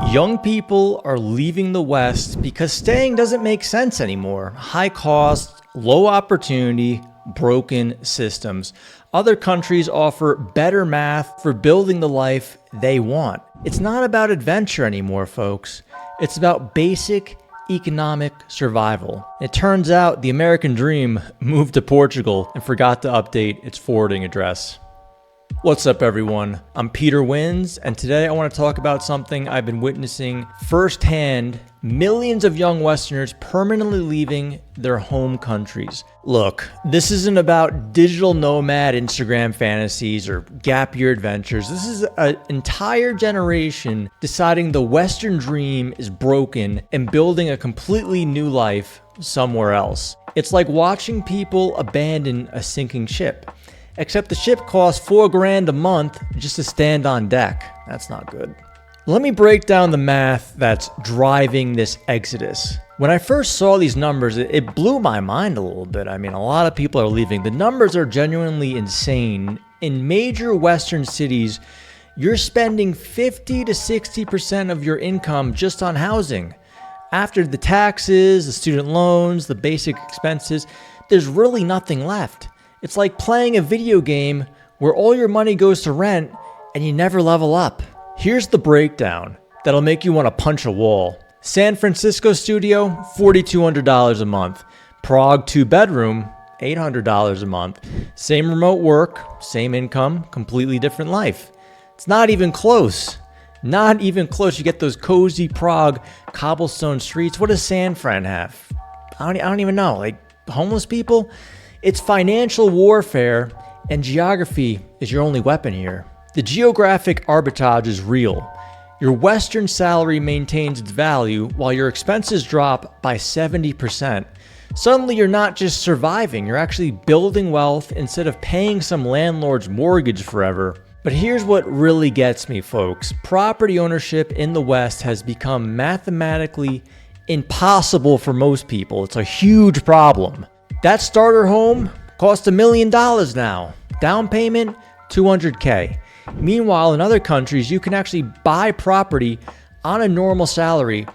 Young people are leaving the West because staying doesn't make sense anymore. High cost, low opportunity, broken systems. Other countries offer better math for building the life they want. It's not about adventure anymore, folks. It's about basic economic survival. It turns out the American dream moved to Portugal and forgot to update its forwarding address. What's up, everyone? I'm Peter Wins, and today I want to talk about something I've been witnessing firsthand: millions of young Westerners permanently leaving their home countries. Look, this isn't about digital nomad Instagram fantasies or gap year adventures. This is an entire generation deciding the Western dream is broken and building a completely new life somewhere else. It's like watching people abandon a sinking ship. Except the ship costs $4,000 a month just to stand on deck. That's not good. Let me break down the math that's driving this exodus. When I first saw these numbers, it blew my mind a little bit. I mean, a lot of people are leaving. The numbers are genuinely insane. In major Western cities, you're spending 50 to 60% of your income just on housing. After the taxes, the student loans, the basic expenses, there's really nothing left. It's like playing a video game where all your money goes to rent and you never level up. Here's the breakdown that'll make you want to punch a wall. San Francisco studio, $4,200 a month. Prague 2-bedroom, $800 a month. Same remote work, same income, completely different life. It's not even close. Not even close. You get those cozy Prague cobblestone streets. What does San Fran have? I don't even know. Like, homeless people? It's financial warfare, and geography is your only weapon here. The geographic arbitrage is real. Your Western salary maintains its value while your expenses drop by 70%. Suddenly, you're not just surviving, you're actually building wealth instead of paying some landlord's mortgage forever. But here's what really gets me, folks. Property ownership in the West has become mathematically impossible for most people. It's a huge problem. That starter home costs $1 million now. Down payment, $200K. Meanwhile, in other countries, you can actually buy property on a normal salary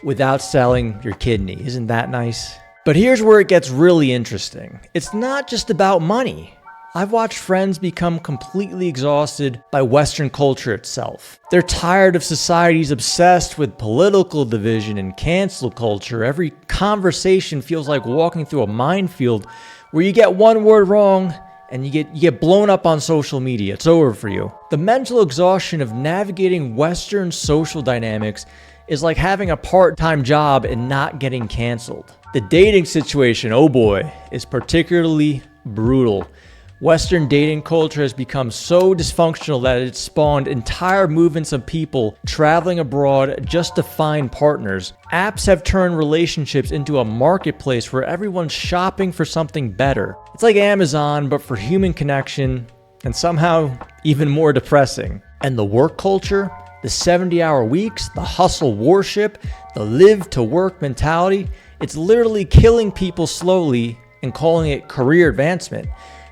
without selling your kidney. Isn't that nice? But here's where it gets really interesting. It's not just about money. I've watched friends become completely exhausted by Western culture itself. They're tired of societies obsessed with political division and cancel culture. Every conversation feels like walking through a minefield where you get one word wrong and you get blown up on social media. It's over for you. The mental exhaustion of navigating Western social dynamics is like having a part-time job and not getting canceled. The dating situation, oh boy, is particularly brutal. Western dating culture has become so dysfunctional that it's spawned entire movements of people traveling abroad just to find partners. Apps have turned relationships into a marketplace where everyone's shopping for something better. It's like Amazon, but for human connection, and somehow even more depressing. And the work culture, the 70-hour weeks, the hustle worship, the live-to-work mentality, it's literally killing people slowly and calling it career advancement.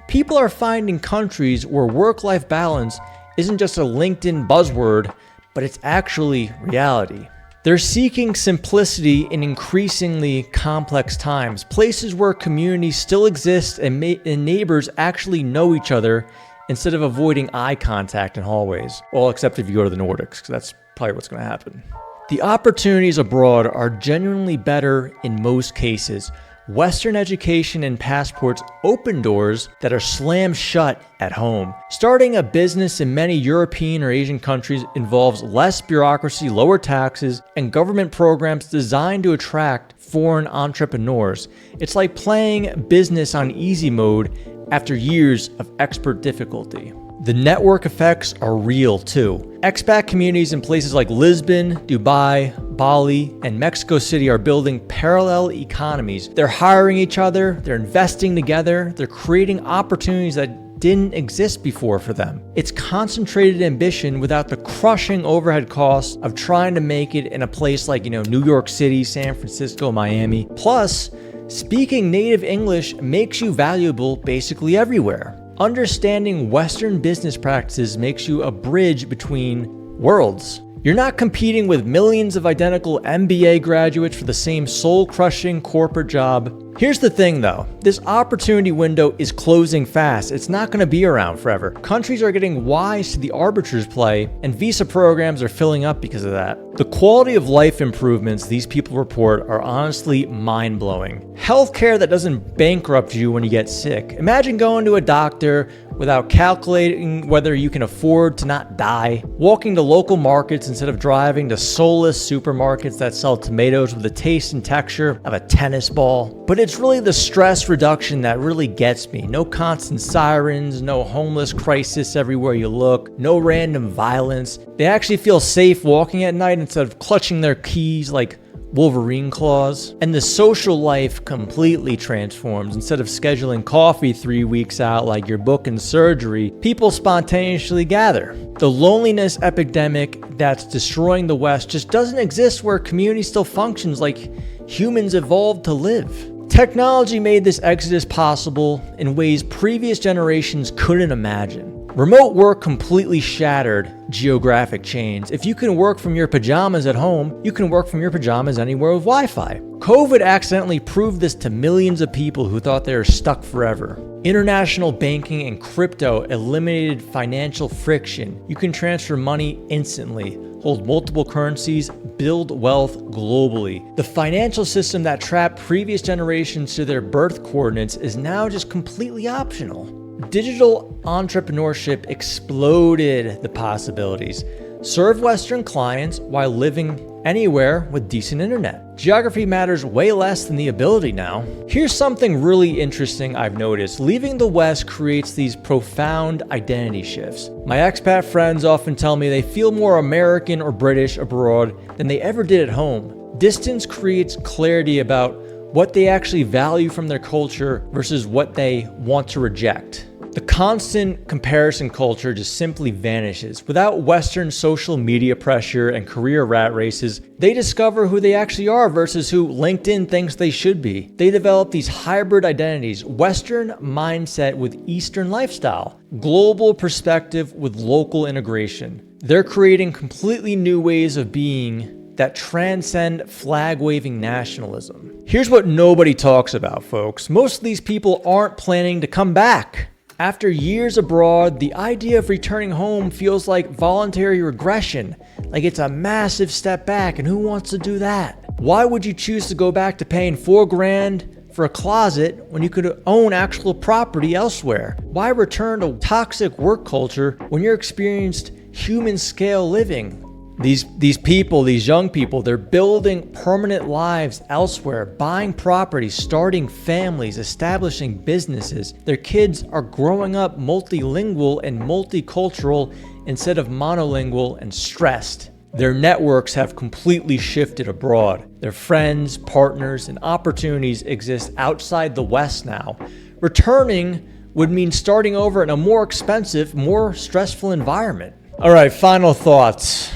People are finding countries where work-life balance isn't just a LinkedIn buzzword, but it's actually reality. They're seeking simplicity in increasingly complex times, places where communities still exist and neighbors actually know each other instead of avoiding eye contact in hallways. Well, except if you go to the Nordics, because that's probably what's going to happen. The opportunities abroad are genuinely better in most cases. Western education and passports open doors that are slammed shut at home. Starting a business in many European or Asian countries involves less bureaucracy, lower taxes, and government programs designed to attract foreign entrepreneurs. It's like playing business on easy mode after years of expert difficulty. The network effects are real too. Expat communities in places like Lisbon, Dubai, Bali, and Mexico City are building parallel economies. They're hiring each other, they're investing together, they're creating opportunities that didn't exist before for them. It's concentrated ambition without the crushing overhead costs of trying to make it in a place like, New York City, San Francisco, Miami. Plus, speaking native English makes you valuable basically everywhere. Understanding Western business practices makes you a bridge between worlds. You're not competing with millions of identical MBA graduates for the same soul-crushing corporate job. Here's the thing though, this opportunity window is closing fast. It's not going to be around forever. Countries are getting wise to the arbitrage play, and visa programs are filling up because of that. The quality of life improvements these people report are honestly mind-blowing. Healthcare that doesn't bankrupt you when you get sick. Imagine going to a doctor without calculating whether you can afford to not die. Walking to local markets instead of driving to soulless supermarkets that sell tomatoes with the taste and texture of a tennis ball. But it's really the stress reduction that really gets me. No constant sirens, no homeless crisis everywhere you look, no random violence. They actually feel safe walking at night instead of clutching their keys like Wolverine claws. And the social life completely transforms. Instead of scheduling coffee 3 weeks out like you're booking surgery, people spontaneously gather. The loneliness epidemic that's destroying the West just doesn't exist where community still functions like humans evolved to live. Technology made this exodus possible in ways previous generations couldn't imagine. Remote work completely shattered geographic chains. If you can work from your pajamas at home, you can work from your pajamas anywhere with Wi-Fi. COVID accidentally proved this to millions of people who thought they were stuck forever. International banking and crypto eliminated financial friction. You can transfer money instantly, hold multiple currencies, build wealth globally. The financial system that trapped previous generations to their birth coordinates is now just completely optional. Digital entrepreneurship exploded the possibilities. Serve Western clients while living anywhere with decent internet. Geography matters way less than the ability now. Here's something really interesting I've noticed. Leaving the West creates these profound identity shifts. My expat friends often tell me they feel more American or British abroad than they ever did at home. Distance creates clarity about what they actually value from their culture versus what they want to reject. The constant comparison culture just simply vanishes. Without Western social media pressure and career rat races, they discover who they actually are versus who LinkedIn thinks they should be. They develop these hybrid identities, Western mindset with Eastern lifestyle, global perspective with local integration. They're creating completely new ways of being that transcend flag-waving nationalism. Here's what nobody talks about, folks. Most of these people aren't planning to come back. After years abroad, the idea of returning home feels like voluntary regression, like it's a massive step back, and who wants to do that? Why would you choose to go back to paying $4,000 for a closet when you could own actual property elsewhere? Why return to toxic work culture when you're experienced human scale living? These people, these young people, they're building permanent lives elsewhere, buying properties, starting families, establishing businesses. Their kids are growing up multilingual and multicultural instead of monolingual and stressed. Their networks have completely shifted abroad. Their friends, partners, and opportunities exist outside the West now. Returning would mean starting over in a more expensive, more stressful environment. All right, final thoughts.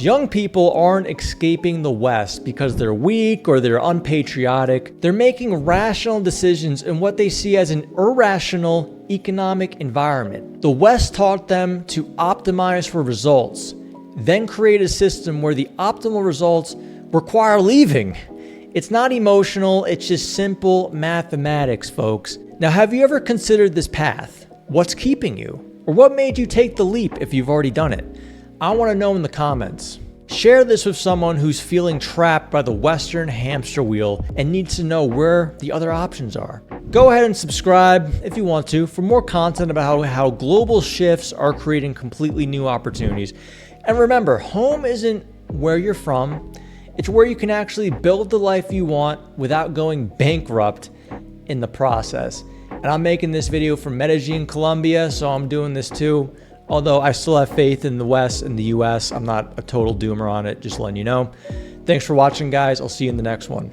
Young people aren't escaping the West because they're weak or they're unpatriotic. They're making rational decisions in what they see as an irrational economic environment. The West taught them to optimize for results, then create a system where the optimal results require leaving. It's not emotional, it's just simple mathematics, folks. Now, have you ever considered this path? What's keeping you? Or what made you take the leap if you've already done it? I want to know in the comments. Share this with someone who's feeling trapped by the Western hamster wheel and needs to know where the other options are. Go ahead and subscribe if you want to for more content about how global shifts are creating completely new opportunities. And remember, home isn't where you're from. It's where you can actually build the life you want without going bankrupt in the process. And I'm making this video from Medellin, Colombia, so I'm doing this too. Although I still have faith in the West and the US, I'm not a total doomer on it, just letting you know. Thanks for watching, guys. I'll see you in the next one.